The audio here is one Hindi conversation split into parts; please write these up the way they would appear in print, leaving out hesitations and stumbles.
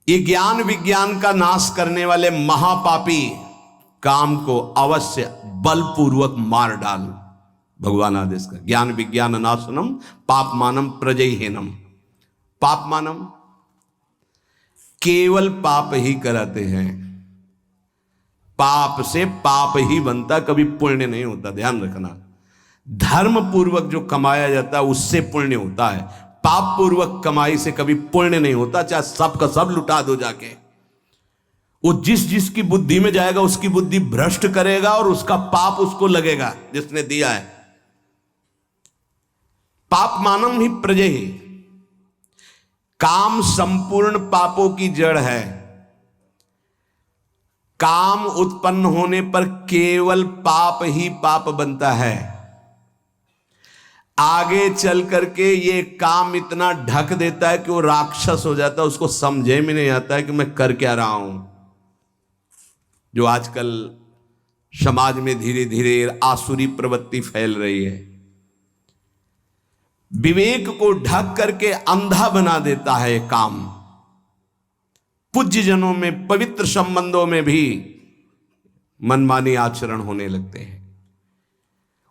ये ज्ञान विज्ञान का नाश करने वाले महापापी काम को अवश्य बलपूर्वक मार डाल। भगवान आदेश कर, ज्ञान विज्ञान नाशनम पाप मानम प्रजयहीनम। पाप मानम केवल पाप ही कराते हैं, पाप से पाप ही बनता, कभी पुण्य नहीं होता, ध्यान रखना। धर्म पूर्वक जो कमाया जाता है उससे पुण्य होता है, पाप पूर्वक कमाई से कभी पुण्य नहीं होता। चाहे सब का सब लुटा दो जाके, वो जिस जिसकी बुद्धि में जाएगा उसकी बुद्धि भ्रष्ट करेगा और उसका पाप उसको लगेगा जिसने दिया है। पाप मानम ही प्रजय ही, काम संपूर्ण पापों की जड़ है। काम उत्पन्न होने पर केवल पाप ही पाप बनता है। आगे चल करके ये काम इतना ढक देता है कि वो राक्षस हो जाता है, उसको समझे में नहीं आता है कि मैं कर क्या रहा हूं। जो आजकल समाज में धीरे धीरे आसुरी प्रवृत्ति फैल रही है, विवेक को ढक करके अंधा बना देता है काम। पूज्य जनों में, पवित्र संबंधों में भी मनमानी आचरण होने लगते हैं।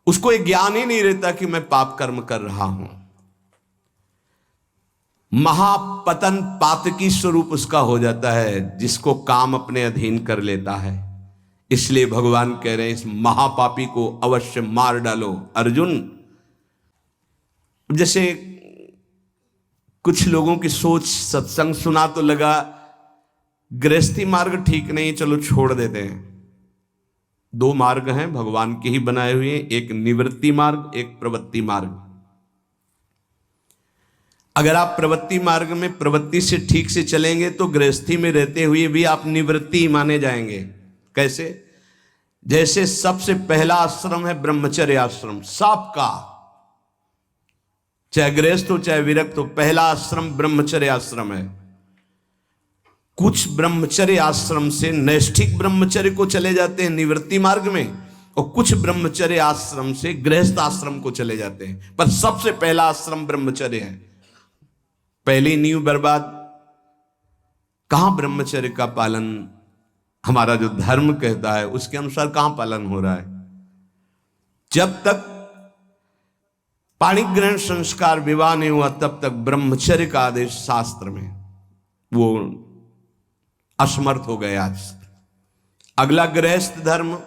उसको एक ज्ञान ही नहीं रहता कि मैं पाप कर्म कर रहा हूं। महापतन पातकी स्वरूप उसका हो जाता है जिसको काम अपने अधीन कर लेता है। इसलिए भगवान कह रहे हैं इस महापापी को अवश्य मार डालो। अर्जुन, जैसे कुछ लोगों की सोच, सत्संग सुना तो लगा गृहस्थी मार्ग ठीक नहीं, चलो छोड़ देते हैं। दो मार्ग हैं भगवान के ही बनाए हुए, एक निवृत्ति मार्ग, एक प्रवृत्ति मार्ग। अगर आप प्रवृत्ति मार्ग में प्रवृत्ति से ठीक से चलेंगे तो गृहस्थी में रहते हुए भी आप निवृत्ति माने जाएंगे। कैसे? जैसे सबसे पहला आश्रम है ब्रह्मचर्य आश्रम, सबका, चाहे गृहस्थ हो चाहे विरक्त हो, पहला आश्रम ब्रह्मचर्य आश्रम है। कुछ ब्रह्मचर्य आश्रम से नैष्ठिक ब्रह्मचर्य को चले जाते हैं निवृत्ति मार्ग में, और कुछ ब्रह्मचर्य आश्रम से गृहस्थ आश्रम को चले जाते हैं। पर सबसे पहला आश्रम ब्रह्मचर्य है। पहली नींव बर्बाद। कहां ब्रह्मचर्य का पालन, हमारा जो धर्म कहता है उसके अनुसार कहां पालन हो रहा है? जब तक पाणिक ग्रहण संस्कार विवाह नहीं हुआ तब तक ब्रह्मचर्य का आदेश शास्त्र में वो असमर्थ हो गए। आज अगला गृहस्थ धर्म,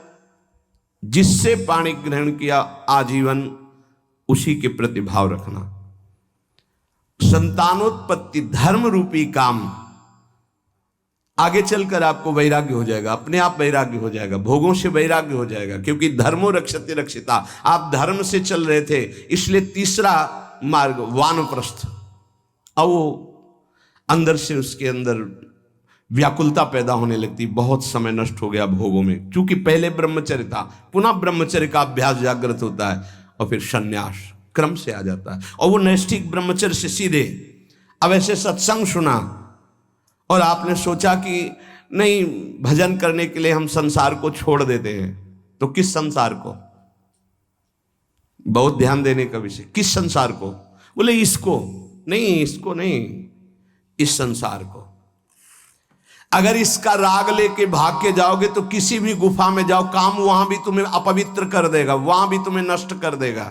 जिससे पाणिक ग्रहण किया आजीवन उसी के प्रति भाव रखना। संतानोत्पत्ति धर्म रूपी काम, आगे चलकर आपको वैराग्य हो जाएगा, अपने आप वैराग्य हो जाएगा, भोगों से वैराग्य हो जाएगा, क्योंकि धर्मो रक्षते रक्षिता। आप धर्म से चल रहे थे, इसलिए तीसरा मार्ग वानप्रस्थ, और वो अंदर से उसके अंदर व्याकुलता पैदा होने लगती, बहुत समय नष्ट हो गया भोगों में। क्योंकि पहले ब्रह्मचर्य था, पुनः ब्रह्मचर्य का अभ्यास जागृत होता है और फिर संन्यास क्रम से आ जाता है। और वो नैष्ठिक ब्रह्मचर्य से सीधे, अब ऐसे सत्संग सुना और आपने सोचा कि नहीं, भजन करने के लिए हम संसार को छोड़ देते हैं, तो किस संसार को? बहुत ध्यान देने का विषय, किस संसार को? बोले इसको नहीं, इसको नहीं, इस संसार को। अगर इसका राग लेके भाग के जाओगे तो किसी भी गुफा में जाओ, काम वहां भी तुम्हें अपवित्र कर देगा, वहां भी तुम्हें नष्ट कर देगा,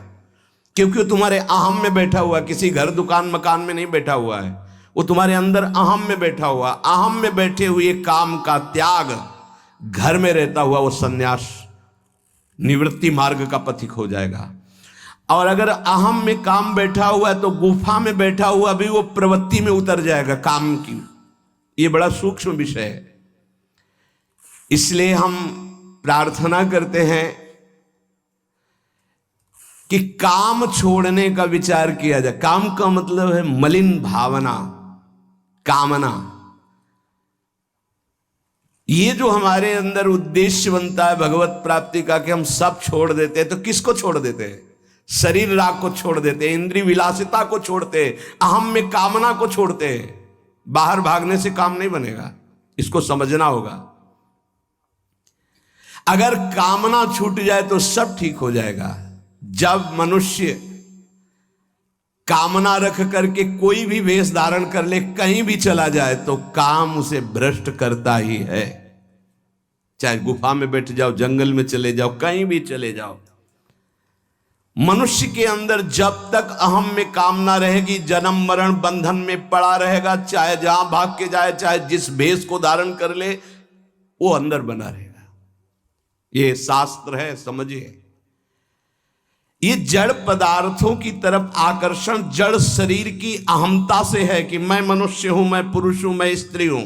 क्योंकि तुम्हारे अहम में बैठा हुआ, किसी घर दुकान मकान में नहीं बैठा हुआ है, वो तुम्हारे अंदर अहम में बैठा हुआ। अहम में बैठे हुए काम का त्याग, घर में रहता हुआ वो सन्यास निवृत्ति मार्ग का पथिक हो जाएगा। और अगर अहम में काम बैठा हुआ है तो गुफा में बैठा हुआ भी वो प्रवृत्ति में उतर जाएगा काम की। ये बड़ा सूक्ष्म विषय है। इसलिए हम प्रार्थना करते हैं कि काम छोड़ने का विचार किया जाए। काम का मतलब है मलिन भावना, कामना। ये जो हमारे अंदर उद्देश्य बनता है भगवत प्राप्ति का कि हम सब छोड़ देते हैं, तो किसको छोड़ देते हैं? शरीर राग को छोड़ देते हैं, इंद्रिय विलासिता को छोड़ते हैं, अहम में कामना को छोड़ते हैं। बाहर भागने से काम नहीं बनेगा, इसको समझना होगा। अगर कामना छूट जाए तो सब ठीक हो जाएगा। जब मनुष्य कामना रख करके कोई भी वेश धारण कर ले, कहीं भी चला जाए तो काम उसे भ्रष्ट करता ही है। चाहे गुफा में बैठ जाओ, जंगल में चले जाओ, कहीं भी चले जाओ, मनुष्य के अंदर जब तक अहम में कामना रहेगी, जन्म मरण बंधन में पड़ा रहेगा। चाहे जहां भाग के जाए, चाहे जिस भेष को धारण कर ले, वो अंदर बना रहेगा। ये शास्त्र है, समझिए। ये जड़ पदार्थों की तरफ आकर्षण जड़ शरीर की अहमता से है कि मैं मनुष्य हूं, मैं पुरुष हूं, मैं स्त्री हूं,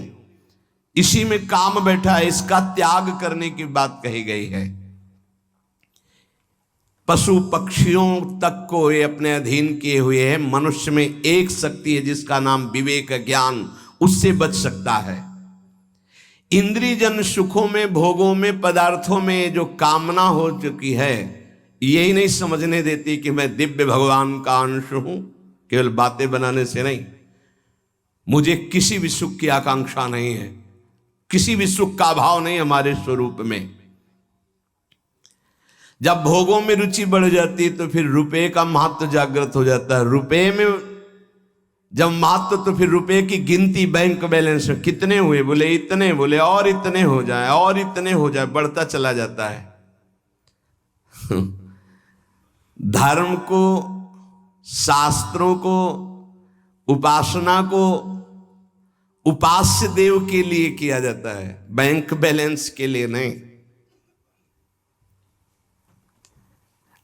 इसी में काम बैठा है। इसका त्याग करने की बात कही गई है। पशु पक्षियों तक को ये अपने अधीन किए हुए हैं। मनुष्य में एक शक्ति है जिसका नाम विवेक, ज्ञान, उससे बच सकता है। इंद्रियजन सुखों में, भोगों में, पदार्थों में जो कामना हो चुकी है, यही नहीं समझने देती कि मैं दिव्य भगवान का अंश हूं। केवल बातें बनाने से नहीं, मुझे किसी भी सुख की आकांक्षा नहीं है, किसी भी सुख का अभाव नहीं हमारे स्वरूप में। जब भोगों में रुचि बढ़ जाती है तो फिर रुपए का महत्व जागृत हो जाता है। रुपए में जब महत्व, तो फिर रुपए की गिनती, बैंक बैलेंस में कितने हुए, बोले इतने, बोले और इतने हो जाए, और इतने हो जाए, बढ़ता चला जाता है। धर्म को, शास्त्रों को, उपासना को उपास्य देव के लिए किया जाता है, बैंक बैलेंस के लिए नहीं।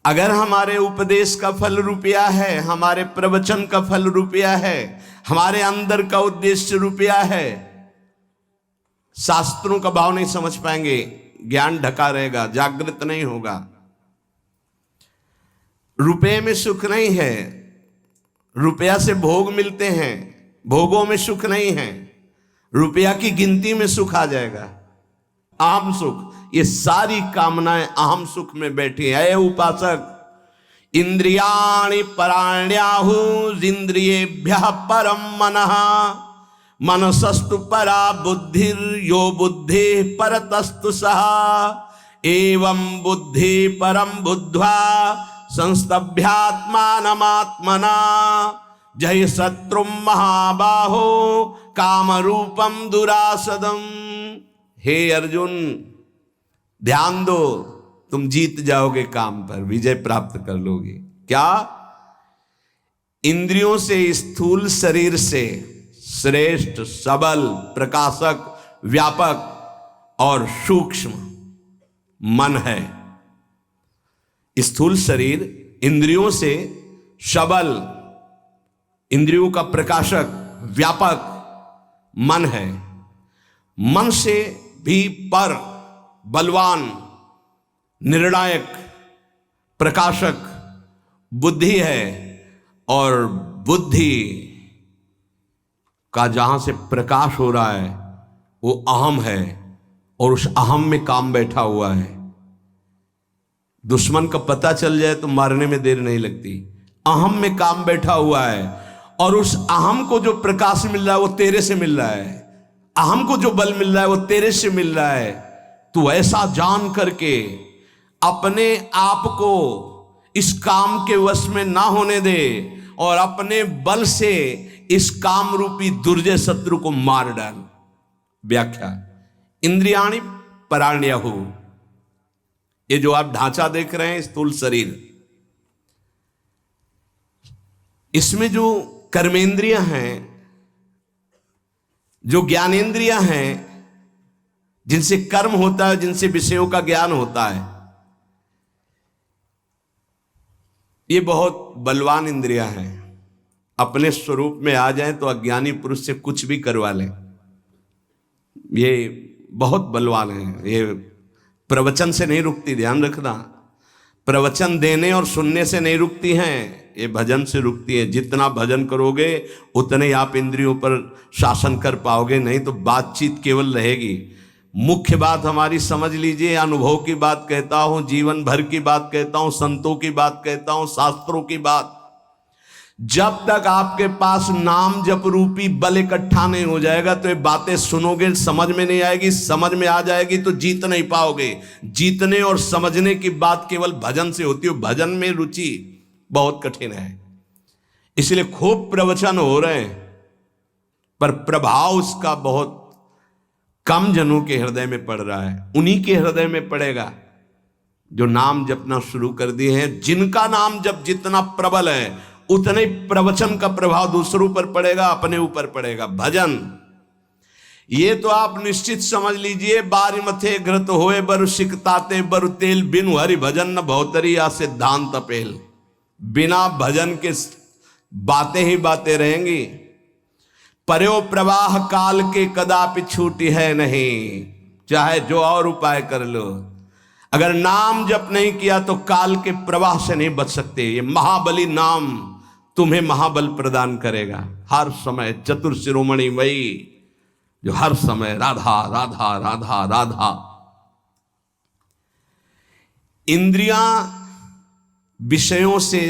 अगर हमारे उपदेश का फल रुपया है, हमारे प्रवचन का फल रुपया है, हमारे अंदर का उद्देश्य रुपया है, शास्त्रों का भाव नहीं समझ पाएंगे, ज्ञान ढका रहेगा, जागृत नहीं होगा। रुपये में सुख नहीं है, रुपया से भोग मिलते हैं, भोगों में सुख नहीं है, रुपया की गिनती में सुख आ जाएगा। अहम सुख, ये सारी कामनाएं अहम सुख में बैठी है। उपासक, इंद्रियाणि पराण्याहु इंद्रियेभ्यः परम मनः, मनसस्तु परा बुद्धिर यो बुद्धि परतस्तु सः, एवं बुद्धि परम बुद्ध्वा संस्तभ्यात्मानमात्मना, जय शत्रु महाबाहो काम रूपम दुरासदम। हे अर्जुन, ध्यान दो, तुम जीत जाओगे, काम पर विजय प्राप्त कर लोगे। क्या? इंद्रियों से, स्थूल शरीर से श्रेष्ठ, सबल, प्रकाशक, व्यापक और सूक्ष्म मन है। स्थूल शरीर इंद्रियों से सबल, इंद्रियों का प्रकाशक, व्यापक मन है। मन से भी पर, बलवान, निर्णायक, प्रकाशक बुद्धि है। और बुद्धि का जहां से प्रकाश हो रहा है वो अहम है, और उस अहम में काम बैठा हुआ है। दुश्मन का पता चल जाए तो मारने में देर नहीं लगती। अहम में काम बैठा हुआ है, और उस अहम को जो प्रकाश मिल रहा है वो तेरे से मिल रहा है। अहम को जो बल मिल रहा है वो तेरे से मिल रहा है। तू ऐसा जान करके अपने आप को इस काम के वश में ना होने दे, और अपने बल से इस काम रूपी दुर्जय शत्रु को मार डाल। व्याख्या, इंद्रियाणि पराण्याहु, ये जो आप ढांचा देख रहे हैं स्थूल शरीर, इसमें जो कर्मेंद्रियां हैं, जो ज्ञानेंद्रियां हैं, जिनसे कर्म होता है, जिनसे विषयों का ज्ञान होता है, ये बहुत बलवान इंद्रियां हैं। अपने स्वरूप में आ जाएं तो अज्ञानी पुरुष से कुछ भी करवा लें। ये बहुत बलवान हैं। ये प्रवचन से नहीं रुकती, ध्यान रखना। प्रवचन देने और सुनने से नहीं रुकती हैं, ये भजन से रुकती है। जितना भजन करोगे उतने ही आप इंद्रियों पर शासन कर पाओगे, नहीं तो बातचीत केवल रहेगी। मुख्य बात हमारी समझ लीजिए, अनुभव की बात कहता हूं, जीवन भर की बात कहता हूं, संतों की बात कहता हूं, शास्त्रों की बात। जब तक आपके पास नाम जप रूपी बल इकट्ठा नहीं हो जाएगा तो ये बातें सुनोगे, समझ में नहीं आएगी। समझ में आ जाएगी तो जीत नहीं पाओगे। जीतने और समझने की बात केवल भजन से होती है। भजन में रुचि बहुत कठिन है। इसलिए खूब प्रवचन हो रहे हैं, पर प्रभाव उसका बहुत कम जनों के हृदय में पड़ रहा है। उन्हीं के हृदय में पड़ेगा जो नाम जपना शुरू कर दिए हैं। जिनका नाम जब जितना प्रबल है, उतने प्रवचन का प्रभाव दूसरों पर पड़ेगा, अपने ऊपर पड़ेगा। भजन, ये तो आप निश्चित समझ लीजिए, बारी मथे घृत होए बरु सिकताते बरु तेल, बिनु हरि भजन न भौतरी या सिद्धांत अपेल। बिना भजन के बातें ही बातें रहेंगी। पर्यो प्रवाह काल के कदापि छूटी है नहीं, चाहे जो और उपाय कर लो, अगर नाम जप नहीं किया तो काल के प्रवाह से नहीं बच सकते। ये महाबली नाम तुम्हें महाबल प्रदान करेगा। हर समय चतुर शिरोमणि वही जो हर समय राधा राधा राधा राधा। इंद्रियां विषयों से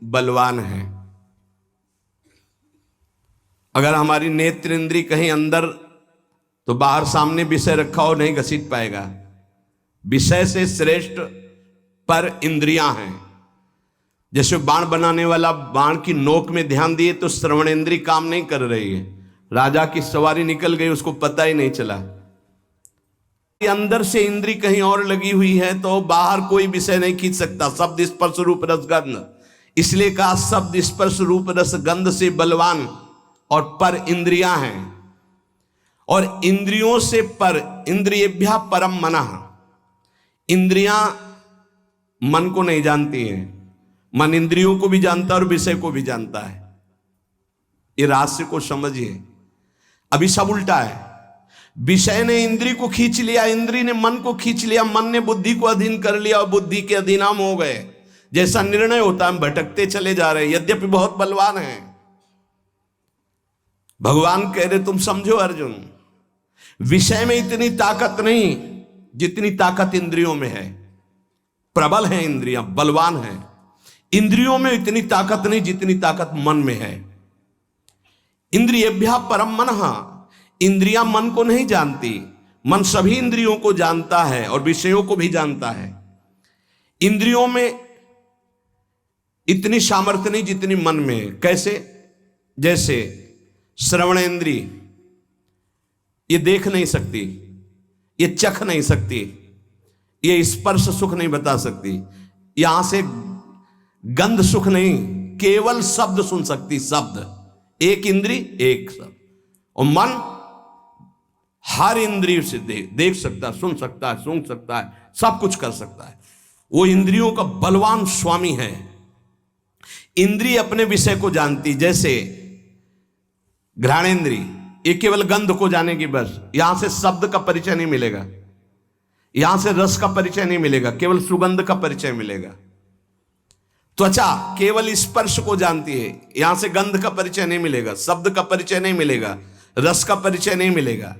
बलवान है। अगर हमारी नेत्र इंद्री कहीं अंदर, तो बाहर सामने विषय रखा हो नहीं घसीट पाएगा। विषय से श्रेष्ठ पर इंद्रियां हैं। जैसे बाण बनाने वाला बाण की नोक में ध्यान दिए तो श्रवण इंद्री काम नहीं कर रही है। राजा की सवारी निकल गई, उसको पता ही नहीं चला। अंदर से इंद्री कहीं और लगी हुई है तो बाहर कोई विषय नहीं खींच सकता। शब्द स्पर्श रूप रस गंध, इसलिए कहा शब्द स्पर्श रूप रस गंध से बलवान और पर इंद्रियां हैं। और इंद्रियों से पर, इंद्रियेभ्यः परम मनः। इंद्रियां मन को नहीं जानती हैं, मन इंद्रियों को भी जानता है और विषय को भी जानता है। ये रहस्य को समझिए। अभी सब उल्टा है। विषय ने इंद्री को खींच लिया, इंद्री ने मन को खींच लिया, मन ने बुद्धि को अधीन कर लिया और बुद्धि के अधीन हम हो गए। जैसा निर्णय होता है हम भटकते चले जा रहे हैं, यद्यपि बहुत बलवान हैं। भगवान कह रहे तुम समझो अर्जुन, विषय में इतनी ताकत नहीं जितनी ताकत इंद्रियों में है। प्रबल है इंद्रियां, बलवान है। इंद्रियों में इतनी ताकत नहीं जितनी ताकत मन में है। इंद्रियेभ्यः परम मनः। इंद्रियां मन को नहीं जानती, मन सभी इंद्रियों को जानता है और विषयों को भी जानता है। इंद्रियों में इतनी सामर्थ्य नहीं जितनी मन में है। कैसे? जैसे श्रवण इंद्री ये देख नहीं सकती, ये चख नहीं सकती, ये स्पर्श सुख नहीं बता सकती, यहां से गंध सुख नहीं, केवल शब्द सुन सकती। शब्द, एक इंद्री एक शब्द। और मन हर इंद्रियों से देख सकता, सुन सकता है, सूंघ सकता है, सब कुछ कर सकता है। वो इंद्रियों का बलवान स्वामी है। इंद्री अपने विषय को जानती, जैसे घ्राणेंद्री ये केवल गंध को जानेगी बस। यहां से शब्द का परिचय नहीं मिलेगा, यहां से रस का परिचय नहीं मिलेगा, केवल सुगंध का परिचय मिलेगा। त्वचा केवल स्पर्श को जानती है, यहां से गंध का परिचय नहीं मिलेगा, शब्द का परिचय नहीं मिलेगा, रस का परिचय नहीं मिलेगा।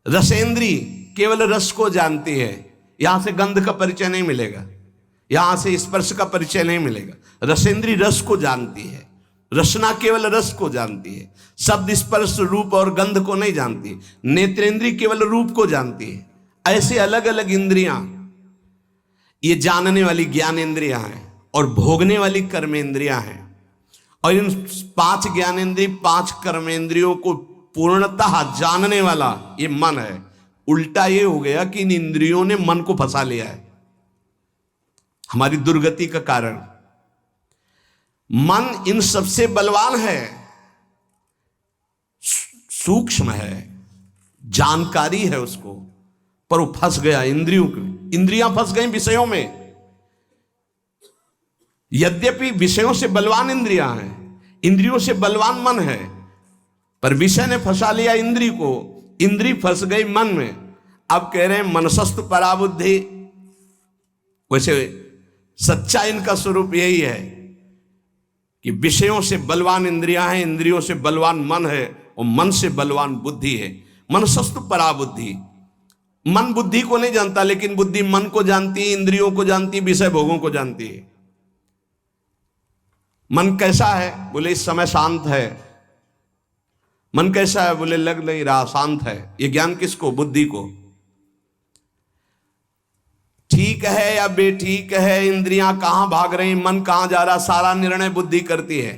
रसेंद्री केवल रस को जानती है, यहां से गंध का परिचय नहीं मिलेगा, यहां से स्पर्श का परिचय नहीं मिलेगा। रसेंद्री रस को जानती है, रसना केवल रस को जानती है, शब्द स्पर्श रूप और गंध को नहीं जानती। नेत्रेंद्री केवल रूप को जानती है। ऐसे अलग अलग इंद्रियां, ये जानने वाली ज्ञानेंद्रियां हैं और भोगने वाली कर्मेंद्रियां हैं। और इन 5 ज्ञानेंद्रिय 5 कर्मेंद्रियों को पूर्णतः जानने वाला ये मन है। उल्टा ये हो गया कि इन इंद्रियों ने मन को फंसा लिया है, हमारी दुर्गति का कारण। मन इन सबसे बलवान है, सूक्ष्म है, जानकारी है उसको, पर वो फंस गया इंद्रियों की। इंद्रियां फंस गई विषयों में। यद्यपि विषयों से बलवान इंद्रियां हैं, इंद्रियों से बलवान मन है, पर विषय ने फंसा लिया इंद्री को, इंद्री फंस गई मन में। अब कह रहे हैं मनसस्तु पराबुद्धि। वैसे सच्चा इनका स्वरूप यही है कि विषयों से बलवान इंद्रियां हैं, इंद्रियों से बलवान मन है और मन से बलवान बुद्धि है। मनसस्तु पराबुद्धि। मन बुद्धि को नहीं जानता, लेकिन बुद्धि मन को जानती है, इंद्रियों को जानती है, विषय भोगों को जानती है। मन कैसा है? बोले इस समय शांत है। मन कैसा है? बोले लग नहीं रहा, शांत है। ये ज्ञान किसको? बुद्धि को। ठीक है या बेठीक है, इंद्रियां कहां भाग रही, मन कहां जा रहा, सारा निर्णय बुद्धि करती है।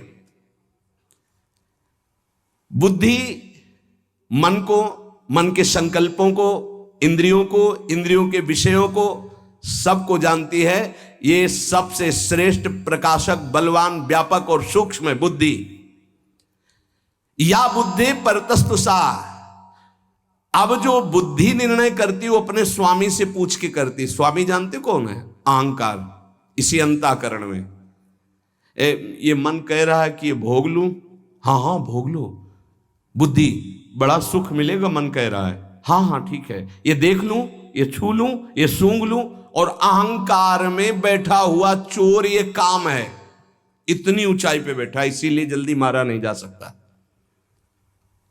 बुद्धि मन को, मन के संकल्पों को, इंद्रियों के विषयों को, सबको जानती है। ये सबसे श्रेष्ठ प्रकाशक, बलवान, व्यापक और सूक्ष्म है बुद्धि। या बुद्धि परतस्तु सा। अब जो बुद्धि निर्णय करती वो अपने स्वामी से पूछ के करती। स्वामी जानते कौन है? अहंकार। इसी अंतःकरण में ये मन कह रहा है कि ये भोग लूं, हाँ हाँ भोग लो। बुद्धि, बड़ा सुख मिलेगा, मन कह रहा है हाँ हाँ ठीक है, ये देख लूं, ये छू लूं, ये सूंघ लूं। और अहंकार में बैठा हुआ चोर ये काम है, इतनी ऊंचाई पे बैठा, इसीलिए जल्दी मारा नहीं जा सकता।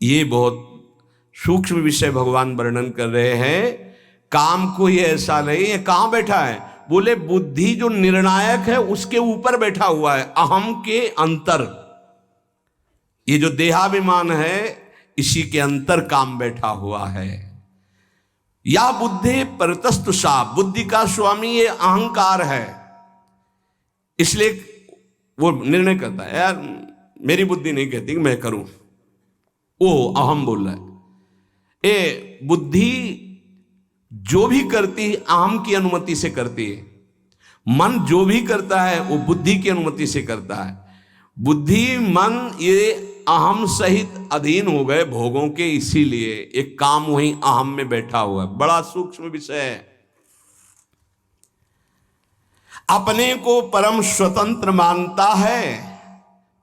ये बहुत सूक्ष्म विषय भगवान वर्णन कर रहे हैं। काम को ये ऐसा नहीं है, कहां बैठा है? बोले बुद्धि जो निर्णायक है उसके ऊपर बैठा हुआ है, अहम के अंतर। ये जो देहाभिमान है इसी के अंतर काम बैठा हुआ है। या बुद्धि परतस्तुषा, बुद्धि का स्वामी ये अहंकार है। इसलिए वो निर्णय करता है, यार मेरी बुद्धि नहीं कहती कि मैं करूं, वो अहम बोल रहा है। ए बुद्धि जो भी करती है अहम की अनुमति से करती है। मन जो भी करता है वो बुद्धि की अनुमति से करता है। बुद्धि मन ये अहम सहित अधीन हो गए भोगों के, इसीलिए एक काम वहीं अहम में बैठा हुआ है। बड़ा सूक्ष्म विषय है। अपने को परम स्वतंत्र मानता है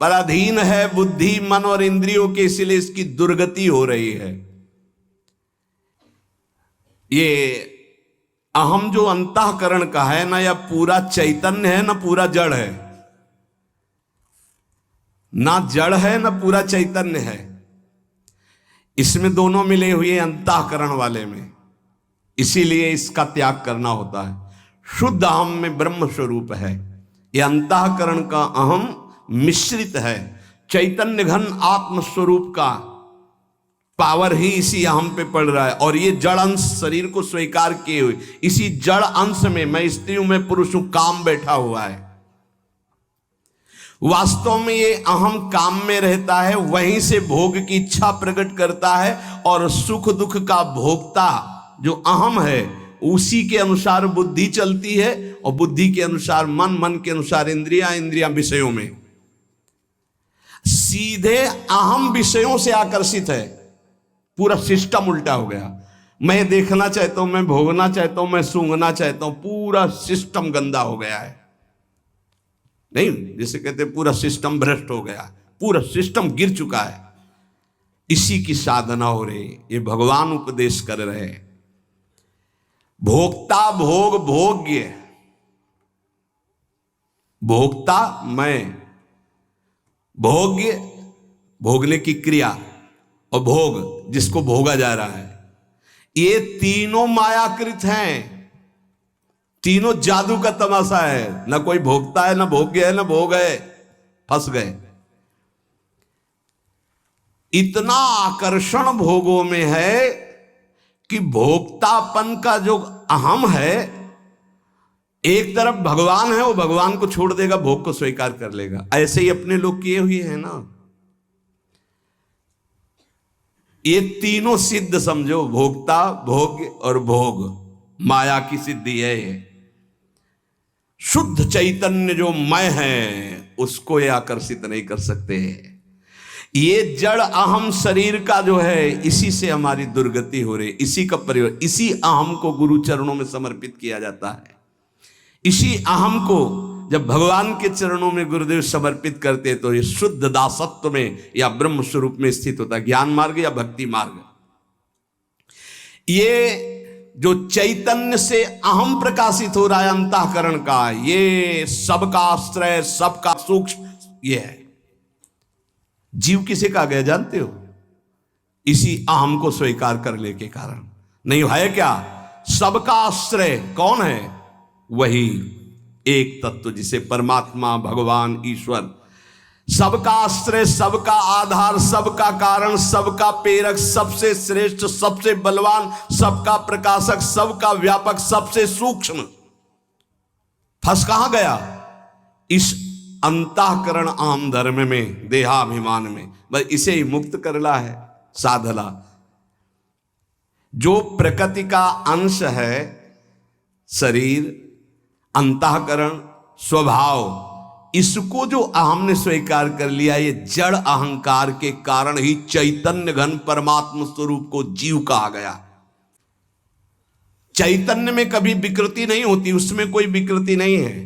पर अधीन है बुद्धि, मन और इंद्रियों के, इसलिए इसकी दुर्गति हो रही है। ये अहम जो अंतःकरण का है ना, या पूरा चैतन्य है ना पूरा जड़ है, ना जड़ है ना पूरा चैतन्य है। इसमें दोनों मिले हुए अंतःकरण वाले में, इसीलिए इसका त्याग करना होता है। शुद्ध अहम में ब्रह्म स्वरूप है, यह अंतःकरण का अहम मिश्रित है। चैतन्य घन आत्म स्वरूप का पावर ही इसी अहम पे पड़ रहा है। और ये जड़ अंश शरीर को स्वीकार किए हुए, इसी जड़ अंश में मैं स्त्री हूं, मैं पुरुष हूं, काम बैठा हुआ है। वास्तव में ये अहम काम में रहता है, वहीं से भोग की इच्छा प्रकट करता है। और सुख दुख का भोक्ता जो अहम है उसी के अनुसार बुद्धि चलती है, और बुद्धि के अनुसार मन, मन के अनुसार इंद्रियां, इंद्रियां विषयों में। सीधे अहम विषयों से आकर्षित है। पूरा सिस्टम उल्टा हो गया। मैं देखना चाहता हूं, मैं भोगना चाहता हूं, मैं सूंघना चाहता हूं, पूरा सिस्टम गंदा हो गया है। नहीं, जिसे कहते हैं पूरा सिस्टम भ्रष्ट हो गया, पूरा सिस्टम गिर चुका है। इसी की साधना हो रही, ये भगवान उपदेश कर रहे हैं। भोक्ता भोग भोग्य, भोक्ता मैं, भोग्य भोगने की क्रिया, और भोग जिसको भोगा जा रहा है। ये तीनों मायाकृत हैं, तीनों जादू का तमाशा है। ना कोई भोगता है, ना भोग्य है, ना भोग है, फंस गए। इतना आकर्षण भोगों में है कि भोक्तापन का जो अहम है, एक तरफ भगवान है, वो भगवान को छोड़ देगा, भोग को स्वीकार कर लेगा। ऐसे ही अपने लोग किए हुए हैं ना। ये तीनों सिद्ध समझो, भोक्ता, भोग्य और भोग, माया की सिद्धि है ये। शुद्ध चैतन्य जो मैं है उसको ये आकर्षित नहीं कर सकते। ये जड़ अहम शरीर का जो है, इसी से हमारी दुर्गति हो रही, इसी का प्रयोग, इसी अहम को गुरु चरणों में समर्पित किया जाता है। इसी अहम को जब भगवान के चरणों में गुरुदेव समर्पित करते तो ये शुद्ध दासत्व में या ब्रह्म स्वरूप में स्थित होता है। ज्ञान मार्ग या भक्ति मार्ग, ये जो चैतन्य से अहम प्रकाशित हो रहा है अंतःकरण का, ये सबका आश्रय, सबका सूक्ष्म ये है। जीव किसे कहा गया जानते हो? इसी अहम को स्वीकार करने के कारण। नहीं है क्या? सबका आश्रय कौन है? वही एक तत्व जिसे परमात्मा, भगवान, ईश्वर, सबका आश्रय, सबका आधार, सबका कारण, सबका प्रेरक, सबसे श्रेष्ठ, सबसे बलवान, सबका प्रकाशक, सबका व्यापक, सबसे सूक्ष्म। फंस कहां गया? इस अंतःकरण आम धर्म में देहाभिमान में, बस इसे ही मुक्त करला है साधला। जो प्रकृति का अंश है, शरीर, अंतःकरण, स्वभाव, इसको जो अहम ने स्वीकार कर लिया, ये जड़ अहंकार के कारण ही चैतन्य घन परमात्म स्वरूप को जीव कहा गया। चैतन्य में कभी विकृति नहीं होती, उसमें कोई विकृति नहीं है,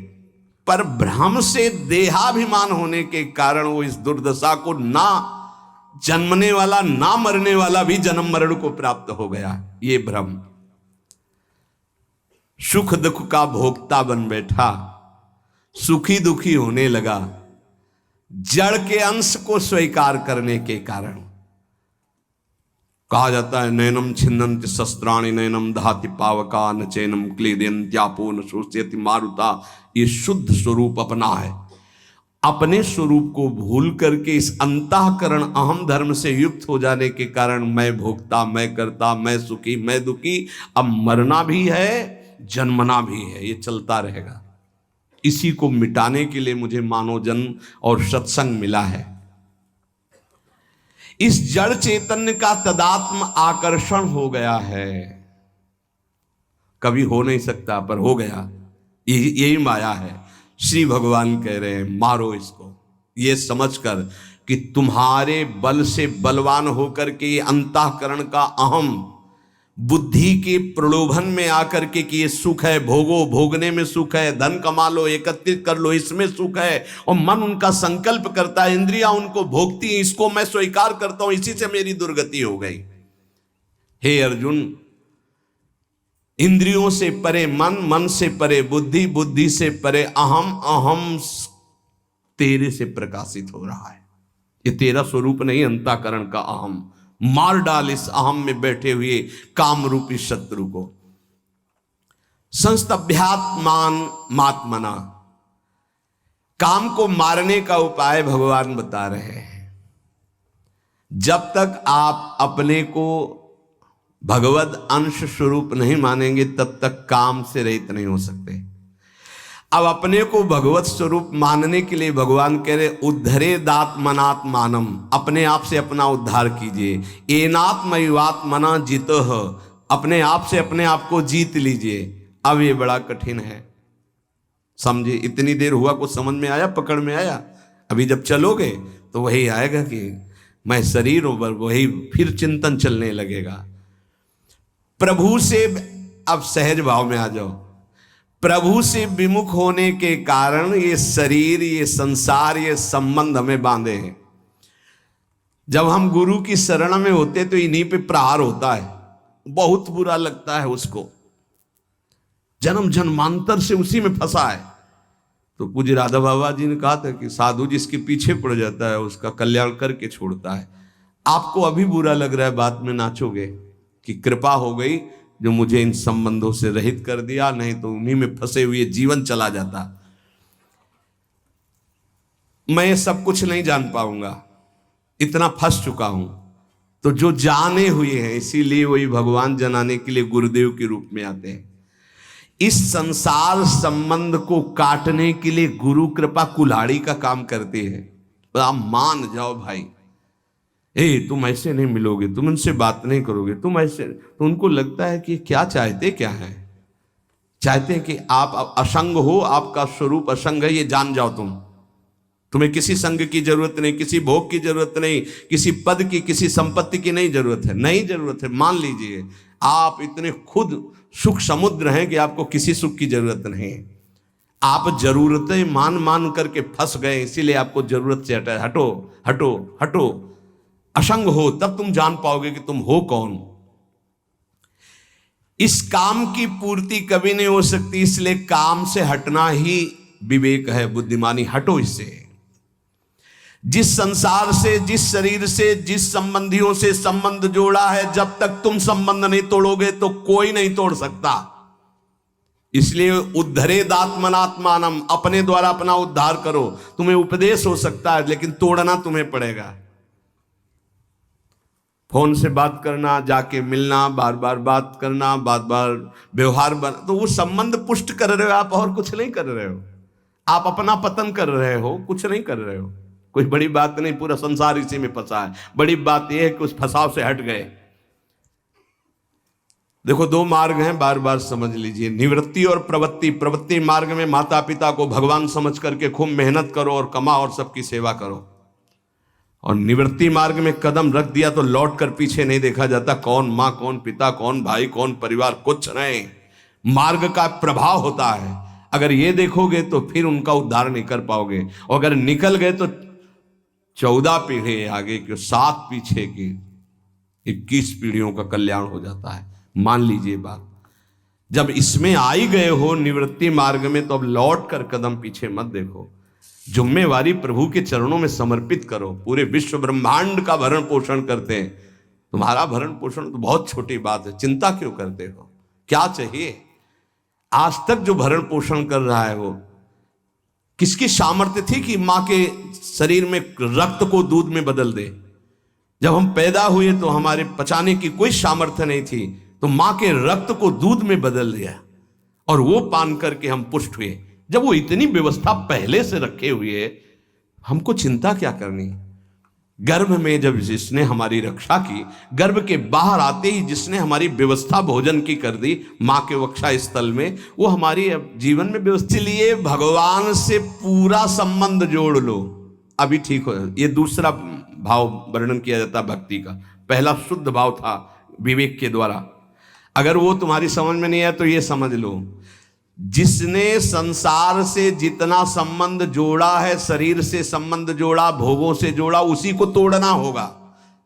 पर भ्रम से देहाभिमान होने के कारण वो इस दुर्दशा को, ना जन्मने वाला ना मरने वाला भी जन्म मरण को प्राप्त हो गया। ये भ्रम सुख दुख का भोक्ता बन बैठा, सुखी दुखी होने लगा, जड़ के अंश को स्वीकार करने के कारण। कहा जाता है नैनम छिन्नन्ति शस्त्राणि नैनम दहाति पावका न चैनम क्लेदयन्त्यापो न शोष्यति मारुता। ये शुद्ध स्वरूप अपना है। अपने स्वरूप को भूल करके इस अंतःकरण अहम धर्म से युक्त हो जाने के कारण मैं भोक्ता, मैं करता, मैं सुखी, मैं दुखी, अब मरना भी है, जन्मना भी है, ये चलता रहेगा। इसी को मिटाने के लिए मुझे मानव जन्म और सत्संग मिला है। इस जड़ चैतन्य का तदात्म आकर्षण हो गया है, कभी हो नहीं सकता पर हो गया, यही माया है। श्री भगवान कह रहे हैं मारो इसको, ये समझकर कि तुम्हारे बल से बलवान होकर के ये अंतःकरण का अहम बुद्धि के प्रलोभन में आकर के कि ये सुख है, भोगो, भोगने में सुख है, धन कमा लो, एकत्रित कर लो, इसमें सुख है, और मन उनका संकल्प करता है, इंद्रियां उनको भोगती, इसको मैं स्वीकार करता हूं, इसी से मेरी दुर्गति हो गई। हे अर्जुन, इंद्रियों से परे मन, मन से परे बुद्धि, बुद्धि से परे अहम, अहम तेरे से प्रकाशित हो रहा है। ये तेरा स्वरूप नहीं, अंतःकरण का अहम। मार डाल इस अहम में बैठे हुए काम रूपी शत्रु को। संस्तभ्यात्मान मात्मना, काम को मारने का उपाय भगवान बता रहे हैं। जब तक आप अपने को भगवद अंश स्वरूप नहीं मानेंगे तब तक काम से रहित नहीं हो सकते। अब अपने को भगवत स्वरूप मानने के लिए भगवान कह रहे उद्धरे दात्मनात्मानम, अपने आप से अपना उद्धार कीजिए। एनात्मयुवात्मना जितः, अपने आप से अपने आप को जीत लीजिए। अब ये बड़ा कठिन है, समझे? इतनी देर हुआ, कुछ समझ में आया, पकड़ में आया? अभी जब चलोगे तो वही आएगा कि मैं शरीर हूं, वही फिर चिंतन चलने लगेगा। प्रभु से अब सहज भाव में आ जाओ। प्रभु से विमुख होने के कारण ये शरीर, ये संसार, ये संबंध हमें बांधे हैं। जब हम गुरु की शरण में होते तो इन्हीं पे प्रहार होता है, बहुत बुरा लगता है उसको, जन्म जन्मांतर से उसी में फंसा है। तो पूज्य राधा बाबा जी ने कहा था कि साधु जिसके पीछे पड़ जाता है उसका कल्याण करके छोड़ता है। आपको अभी बुरा लग रहा है, बाद में नाचोगे कि कृपा हो गई जो मुझे इन संबंधों से रहित कर दिया, नहीं तो उन्हीं में फंसे हुए जीवन चला जाता। मैं सब कुछ नहीं जान पाऊंगा, इतना फंस चुका हूं। तो जो जाने हुए हैं, इसीलिए वही भगवान जनाने के लिए गुरुदेव के रूप में आते हैं। इस संसार संबंध को काटने के लिए गुरु कृपा कुल्हाड़ी का काम करते हैं। तो आप मान जाओ भाई, तुम ऐसे नहीं मिलोगे, तुम उनसे बात नहीं करोगे, तुम ऐसे, तो उनको लगता है कि क्या चाहते क्या है, चाहते हैं कि आप असंग हो, आपका स्वरूप असंग है, ये जान जाओ। तुम्हें किसी संग की जरूरत नहीं, किसी भोग की जरूरत नहीं, किसी पद की, किसी संपत्ति की नहीं जरूरत है, नहीं जरूरत है। मान लीजिए आप इतने खुद सुख समुद्र हैं कि आपको किसी सुख की जरूरत नहीं है। आप जरूरतें मान मान करके फंस गए, इसीलिए आपको जरूरत से हटो हटो हटो। असंग हो तब तुम जान पाओगे कि तुम हो कौन। इस काम की पूर्ति कभी नहीं हो सकती, इसलिए काम से हटना ही विवेक है, बुद्धिमानी। हटो इससे। जिस संसार से, जिस शरीर से, जिस संबंधियों से संबंध जोड़ा है, जब तक तुम संबंध नहीं तोड़ोगे तो कोई नहीं तोड़ सकता। इसलिए उद्धरे दात्मनात्मानम, अपने द्वारा अपना उद्धार करो। तुम्हें उपदेश हो सकता है लेकिन तोड़ना तुम्हें पड़ेगा। फोन से बात करना, जाके मिलना, बार बार बात करना, बार बार व्यवहार बना, तो वो संबंध पुष्ट कर रहे हो आप, और कुछ नहीं कर रहे हो। आप अपना पतन कर रहे हो, कुछ नहीं कर रहे हो। कोई बड़ी बात नहीं, पूरा संसार इसी में फंसा है। बड़ी बात यह है कि उस फंसाव से हट गए। देखो, दो मार्ग हैं, बार बार समझ लीजिए, निवृत्ति और प्रवृत्ति। प्रवृत्ति मार्ग में माता पिता को भगवान समझ करके खूब मेहनत करो और कमाओ और सबकी सेवा करो। और निवृत्ति मार्ग में कदम रख दिया तो लौट कर पीछे नहीं देखा जाता। कौन माँ, कौन पिता, कौन भाई, कौन परिवार, कुछ नहीं। मार्ग का प्रभाव होता है। अगर ये देखोगे तो फिर उनका उद्धार नहीं कर पाओगे। और अगर निकल गए तो 14 पीढ़ी आगे की, 7 पीछे की, 21 पीढ़ियों का कल्याण हो जाता है। मान लीजिए बात। जब इसमें आई गए हो निवृत्ति मार्ग में, तो अब लौट कर कदम पीछे मत देखो। जिम्मेवारी प्रभु के चरणों में समर्पित करो। पूरे विश्व ब्रह्मांड का भरण पोषण करते हैं, तुम्हारा भरण पोषण तो बहुत छोटी बात है। चिंता क्यों करते हो? क्या चाहिए? आज तक जो भरण पोषण कर रहा है वो किसकी सामर्थ्य थी कि मां के शरीर में रक्त को दूध में बदल दे? जब हम पैदा हुए तो हमारे पचाने की कोई सामर्थ्य नहीं थी, तो मां के रक्त को दूध में बदल दिया और वो पान करके हम पुष्ट हुए। जब वो इतनी व्यवस्था पहले से रखे हुए, हमको चिंता क्या करनी? गर्भ में जब जिसने हमारी रक्षा की, गर्भ के बाहर आते ही जिसने हमारी व्यवस्था भोजन की कर दी मां के वक्षा स्थल में, वो हमारी जीवन में व्यवस्था। लिए भगवान से पूरा संबंध जोड़ लो, अभी ठीक हो। ये दूसरा भाव वर्णन किया जाता भक्ति का। पहला शुद्ध भाव था विवेक के द्वारा। अगर वो तुम्हारी समझ में नहीं आया तो ये समझ लो, जिसने संसार से जितना संबंध जोड़ा है, शरीर से संबंध जोड़ा, भोगों से जोड़ा, उसी को तोड़ना होगा।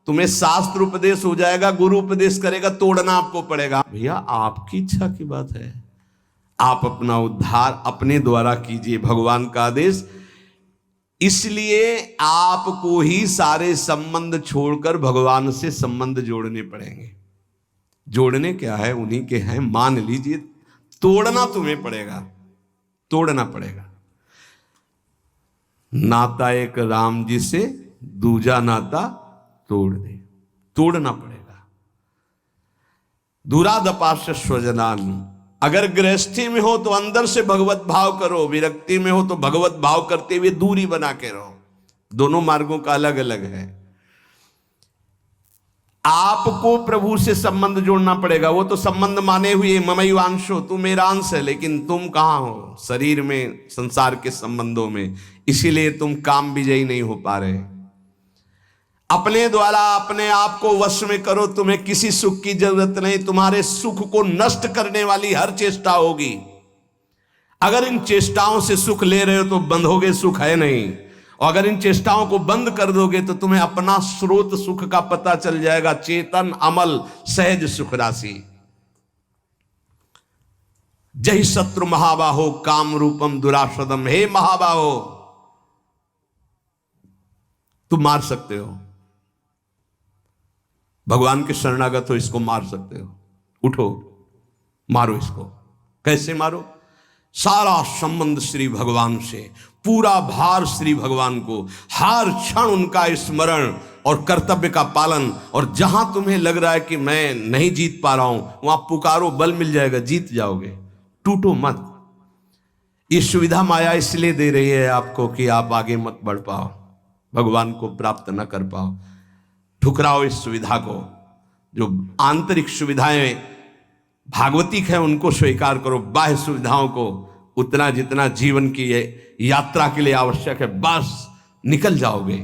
तुम्हें शास्त्र उपदेश हो जाएगा, गुरु उपदेश करेगा, तोड़ना आपको पड़ेगा। भैया आपकी इच्छा की बात है, आप अपना उद्धार अपने द्वारा कीजिए, भगवान का आदेश। इसलिए आपको ही सारे संबंध छोड़कर भगवान से संबंध जोड़ने पड़ेंगे। जोड़ने क्या है, उन्हीं के हैं, मान लीजिए। तोड़ना तुम्हें पड़ेगा, तोड़ना पड़ेगा। नाता एक राम जी से, दूजा नाता तोड़ दे, तोड़ना पड़ेगा। दूरादपास्य स्वजनान। अगर गृहस्थी में हो तो अंदर से भगवत भाव करो, विरक्ति में हो तो भगवत भाव करते हुए दूरी बना के रहो। दोनों मार्गों का अलग अलग है। आपको प्रभु से संबंध जोड़ना पड़ेगा। वो तो संबंध माने हुए, ममैवांशो, तू मेरा अंश है, लेकिन तुम कहां हो? शरीर में, संसार के संबंधों में। इसीलिए तुम काम विजयी नहीं हो पा रहे। अपने द्वारा अपने आप को वश में करो, तुम्हें किसी सुख की जरूरत नहीं। तुम्हारे सुख को नष्ट करने वाली हर चेष्टा होगी। अगर इन चेष्टाओं से सुख ले रहे हो तो बंधोगे, सुख है नहीं। और अगर इन चेष्टाओं को बंद कर दोगे तो तुम्हें अपना स्रोत सुख का पता चल जाएगा। चेतन अमल सहज सुख राशि। जय शत्रु महाबाहो काम रूपम दुराशदम। हे महाबाहो, तुम मार सकते हो, भगवान के शरणागत हो, इसको मार सकते हो। उठो, मारो इसको। कैसे मारो? सारा संबंध श्री भगवान से, पूरा भार श्री भगवान को, हर क्षण उनका स्मरण और कर्तव्य का पालन। और जहां तुम्हें लग रहा है कि मैं नहीं जीत पा रहा हूं, वहां पुकारो, बल मिल जाएगा, जीत जाओगे। टूटो मत। ये सुविधा माया इसलिए दे रही है आपको कि आप आगे मत बढ़ पाओ, भगवान को प्राप्त न कर पाओ। ठुकराओ इस सुविधा को। जो आंतरिक सुविधाएं भागवतिक है उनको स्वीकार करो, बाह्य सुविधाओं को उतना जितना जीवन की यात्रा के लिए आवश्यक है, बस निकल जाओगे।